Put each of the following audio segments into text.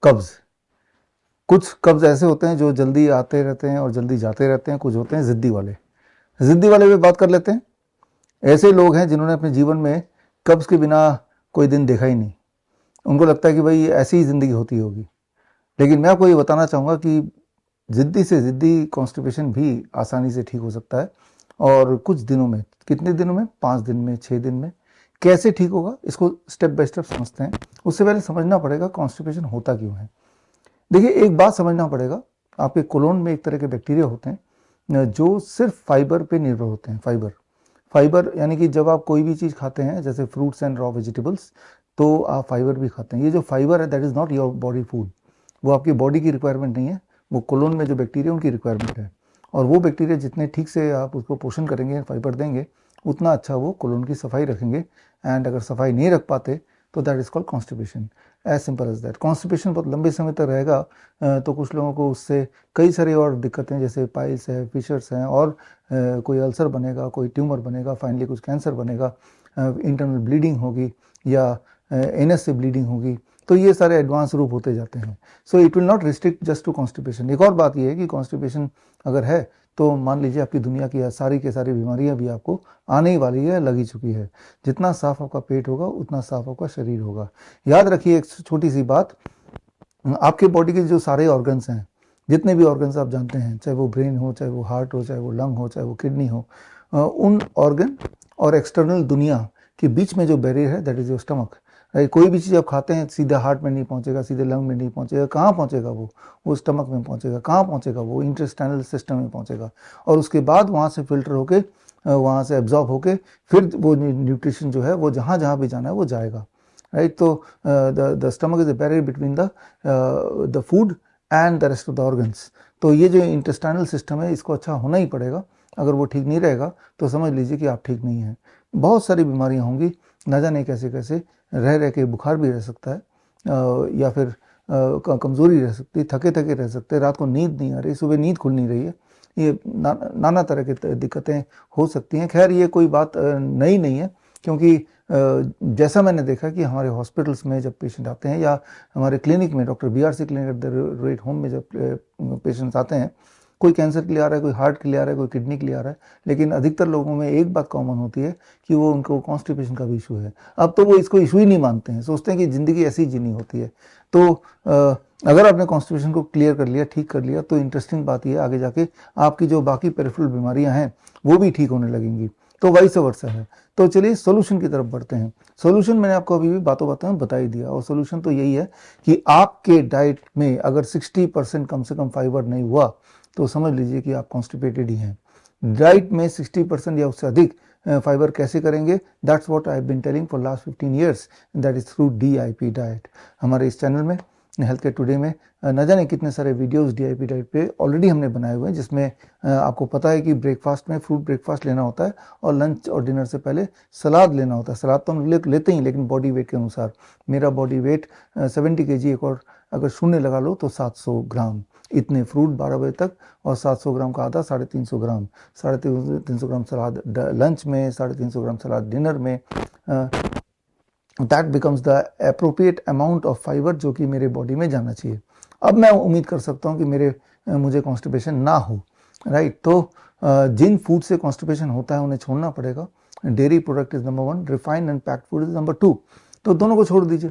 कब्ज। कुछ कब्ज ऐसे होते हैं जो जल्दी आते रहते हैं और जल्दी जाते रहते हैं, कुछ होते हैं ज़िद्दी वाले। ज़िद्दी वाले पे बात कर लेते हैं। ऐसे लोग हैं जिन्होंने अपने जीवन में कब्ज के बिना कोई दिन देखा ही नहीं। उनको लगता है कि भाई ऐसी ही ज़िंदगी होती होगी। लेकिन मैं आपको ये बताना चाहूँगा कि ज़िद्दी से ज़िद्दी कॉन्स्टिपेशन भी आसानी से ठीक हो सकता है, और कुछ दिनों में। कितने दिनों में? 5 दिन में, 6 दिन में। कैसे ठीक होगा, इसको स्टेप बाय स्टेप समझते हैं। उससे पहले समझना पड़ेगा कॉन्स्टिपेशन होता क्यों है। देखिए, एक बात समझना पड़ेगा, आपके कोलोन में एक तरह के बैक्टीरिया होते हैं जो सिर्फ फाइबर पे निर्भर होते हैं। फाइबर फाइबर यानी कि जब आप कोई भी चीज़ खाते हैं, जैसे फ्रूट्स एंड रॉ वेजिटेबल्स, तो आप फाइबर भी खाते हैं। ये जो फाइबर है, that is not your body food. वो आपकी बॉडी की रिक्वायरमेंट नहीं है, वो कोलोन में जो बैक्टीरिया उनकी रिक्वायरमेंट है। और वो बैक्टीरिया जितने ठीक से आप उसको पोषण करेंगे, फाइबर देंगे, उतना अच्छा वो कोलोन की सफाई रखेंगे। एंड अगर सफाई नहीं रख पाते तो that is called constipation. As simple as that. Constipation बहुत लंबे समय तक रहेगा तो कुछ लोगों को उससे कई सारी और दिक्कतें, जैसे पाइल्स है, फिशर्स हैं, और कोई अल्सर बनेगा, कोई ट्यूमर बनेगा, फाइनली कुछ कैंसर बनेगा, इंटरनल ब्लीडिंग होगी, या एनएस से ब्लीडिंग होगी। तो ये सारे एडवांस रूप होते जाते हैं। So it will not restrict just to constipation. एक और बात ये है कि कॉन्स्टिपेशन अगर है तो मान लीजिए आपकी दुनिया की सारी के सारी बीमारियां भी आपको आने ही वाली है, लगी चुकी है। जितना साफ आपका पेट होगा उतना साफ आपका शरीर होगा। याद रखिए एक छोटी सी बात, आपके बॉडी के जो सारे ऑर्गन्स हैं, जितने भी ऑर्गन्स आप जानते हैं, चाहे वो ब्रेन हो, चाहे वो हार्ट हो, चाहे वो लंग हो, चाहे वो किडनी हो, उन ऑर्गन और एक्सटर्नल दुनिया के बीच में जो बैरियर है, दैट इज योर स्टमक। कोई भी चीज़ आप खाते हैं सीधे हार्ट में नहीं पहुंचेगा, सीधे लंग में नहीं पहुंचेगा। कहाँ पहुंचेगा? वो स्टमक में पहुंचेगा। कहाँ पहुंचेगा? वो इंटेस्टाइनल सिस्टम में पहुंचेगा, और उसके बाद वहाँ से फिल्टर होके, वहाँ से एब्जॉर्ब होके, फिर वो न्यूट्रिशन जो है वो जहाँ जहाँ भी जाना है वो जाएगा। राइट? तो the stomach is a barrier between the food and the rest of the organs. तो ये जो इंटेस्टाइनल सिस्टम है, इसको अच्छा होना ही पड़ेगा। अगर वो ठीक नहीं रहेगा तो समझ लीजिए कि आप ठीक नहीं हैं। बहुत सारी बीमारियां होंगी, ना जाने कैसे कैसे। रह रह के बुखार भी रह सकता है, या फिर कमज़ोरी रह सकती है, थके थके रह सकते हैं, रात को नींद नहीं आ रही, सुबह नींद खुल नहीं रही है। ये नाना तरह की दिक्कतें हो सकती हैं। खैर, ये कोई बात नई नहीं है, क्योंकि जैसा मैंने देखा कि हमारे हॉस्पिटल्स में जब पेशेंट आते हैं, या हमारे क्लिनिक में, doctor BRC clinic at the rate home में जब पेशेंट्स आते हैं, कोई कैंसर के लिए आ रहा है, कोई हार्ट के लिए आ रहा है, कोई किडनी के लिए आ रहा है, लेकिन अधिकतर लोगों में एक बात कॉमन होती है कि वो उनको कॉन्स्टिपेशन का भी इशू है। अब तो वो इसको इशू ही नहीं मानते हैं, सोचते हैं कि ज़िंदगी ऐसी ही जीनी होती है। तो अगर आपने कॉन्स्टिपेशन को क्लियर कर लिया, ठीक कर लिया, तो इंटरेस्टिंग बात यह आगे जाके आपकी जो बाकी पेरिफेरल बीमारियां हैं वो भी ठीक होने लगेंगी। तो वाइस वर्सा है। तो चलिए सोल्यूशन की तरफ बढ़ते हैं। सोल्यूशन मैंने आपको अभी भी बातों बातों में बता ही दिया, और सोल्यूशन तो यही है कि आपके डाइट में अगर 60% कम से कम फाइबर नहीं हुआ तो समझ लीजिए कि आप कॉन्स्टिपेटेड ही हैं। डाइट में 60% या उससे अधिक फाइबर कैसे करेंगे? That's what I have been telling for last 15 years, that is through DIP diet. हमारे इस चैनल में, हेल्थ केयर टुडे में, न जाने कितने सारे वीडियोस DIP डाइट पे ऑलरेडी हमने बनाए हुए हैं, जिसमें आपको पता है कि ब्रेकफास्ट में फ्रूट ब्रेकफास्ट लेना होता है, और लंच और डिनर से पहले सलाद लेना होता है। सलाद तो हम लेते ही, लेकिन बॉडी वेट के अनुसार। मेरा बॉडी वेट 70 kg, एक और अगर शून्य लगा लो तो 700 ग्राम। इतने फ्रूट 12 बजे तक, और 700 ग्राम का आधा, 350 ग्राम। 350 ग्राम सलाद लंच में, 350 ग्राम सलाद डिनर में। That becomes the appropriate amount of fibre जो कि मेरे बॉडी में जाना चाहिए। अब मैं उम्मीद कर सकता हूँ कि मुझे कॉन्स्टिपेशन ना हो। राइट? तो जिन फूड से कॉन्स्टिपेशन होता है उन्हें छोड़ना पड़ेगा। Dairy product is number 1, refined and packed food is number 2। तो दोनों को छोड़ दीजिए।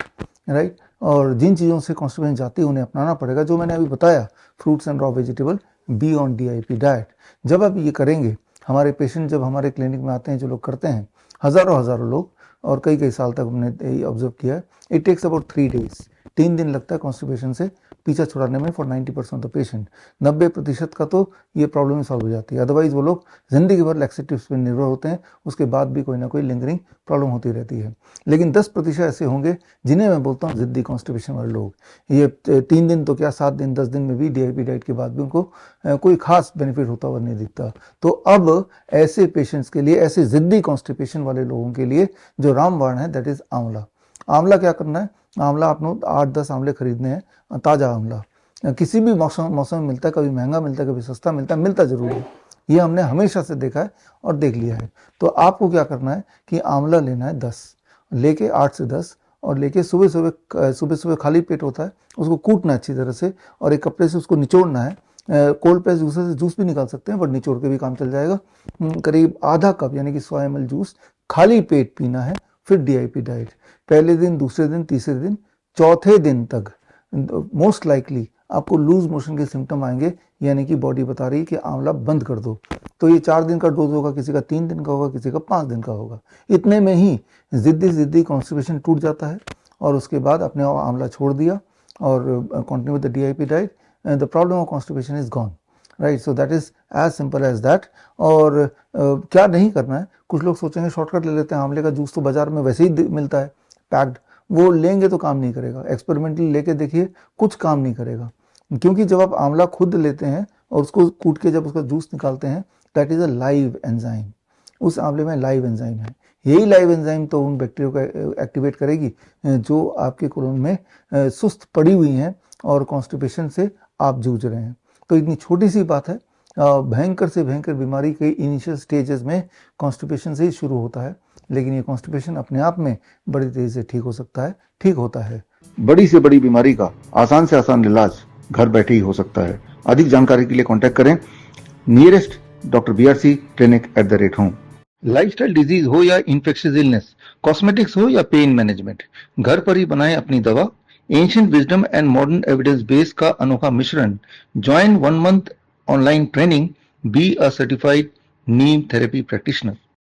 राइट? और जिन चीज़ों से कॉन्स्टिपेशन जाती है उन्हें अपनाना पड़ेगा, जो मैंने अभी बताया, fruits and raw vegetable, be on DIP diet. जब आप ये करेंगे, हमारे पेशेंट जब हमारे क्लिनिक में आते हैं, जो लोग करते हैं, हज़ारों हज़ारों लोग, और कई कई साल तक हमने यही ऑब्जर्व किया है, इट टेक्स अबाउट 3 days, 3 दिन लगता है कॉन्स्टिपेशन से पीछा छुड़ाने में, फॉर 90% ऑफ द पेशेंट। 90% का तो ये प्रॉब्लम सॉल्व हो जाती है। अदरवाइज वो लोग जिंदगी भर लैक्सेटिव्स पर निर्भर होते हैं, उसके बाद भी कोई ना कोई लिंगरिंग प्रॉब्लम होती रहती है। लेकिन 10% ऐसे होंगे जिन्हें मैं बोलता हूँ जिद्दी कॉन्स्टिपेशन वाले लोग। ये 3 दिन तो क्या, 7 दिन 10 दिन में भी DIP डाइट के बाद भी उनको कोई खास बेनिफिट होता हुआ नहीं दिखता। तो अब ऐसे पेशेंट्स के लिए, ऐसे जिद्दी कॉन्स्टिपेशन वाले लोगों के लिए जो रामबाण है, दैट इज आंवला। आंवला क्या करना है? आंवला आपको 8-10 आंवले खरीदने हैं, ताज़ा आंवला। किसी भी मौसम में मिलता है, कभी महंगा मिलता है, कभी सस्ता मिलता है, मिलता जरूर है। ये हमने हमेशा से देखा है और देख लिया है। तो आपको क्या करना है कि आंवला लेना है 10, लेके 8 से 10, और लेके सुबह सुबह खाली पेट होता है, उसको कूटना अच्छी तरह से और एक कपड़े से उसको निचोड़ना है। कोल्ड प्रेस जूसर से जूस भी निकाल सकते हैं, बट निचोड़ के भी काम चल जाएगा। करीब आधा कप यानी कि 100 ml जूस खाली पेट पीना है। फिर DIP डाइट, पहले दिन, दूसरे दिन, तीसरे दिन, चौथे दिन तक मोस्ट लाइकली आपको लूज मोशन के सिम्टम आएंगे, यानी कि बॉडी बता रही है कि आंवला बंद कर दो। तो ये 4 दिन का डोज होगा, किसी का 3 दिन का होगा, किसी का 5 दिन का होगा। इतने में ही जिद्दी कॉन्स्टिपेशन टूट जाता है और उसके बाद आपने आंवला छोड़ दिया और continue with the DIP diet, the problem of constipation is gone, right. So that is as simple as that. और क्या नहीं करना है, कुछ लोग सोचेंगे शॉर्टकट ले लेते हैं, आंवले का जूस तो बाजार में वैसे ही मिलता है पैक्ड, वो लेंगे तो काम नहीं करेगा। एक्सपेरिमेंटली लेके देखिए, कुछ काम नहीं करेगा, क्योंकि जब आप आंवला खुद लेते हैं और उसको कूट के जब उसका जूस निकालते हैं, that is a live enzyme. उस आंवले में लाइव एंजाइम है। यही लाइव एंजाइम तो उन बैक्टीरिया को एक्टिवेट करेगी जो आपके कोलोन में सुस्त पड़ी हुई हैं और कॉन्स्टिपेशन से आप जूझ रहे हैं। तो इतनी छोटी सी बात है, भयंकर से भयंकर बीमारी के इनिशियल स्टेजेस में कॉन्स्टिपेशन से ही शुरू होता है, लेकिन ये कॉन्स्टिपेशन अपने आप में बड़ी तेजी से ठीक हो सकता है, ठीक होता है। बड़ी से बड़ी बीमारी का आसान से आसान इलाज घर बैठे ही हो सकता है। अधिक जानकारी के लिए कांटेक्ट करें nearest doctor BRC clinic @home। Lifestyle disease हो या इन्फेक्शियस इलनेस, कॉस्मेटिक्स हो या पेन मैनेजमेंट, घर पर ही बनाएं अपनी दवा। Ancient wisdom and modern evidence base का अनोखा मिश्रण। Join 1 month online training, be a certified Neem therapy practitioner.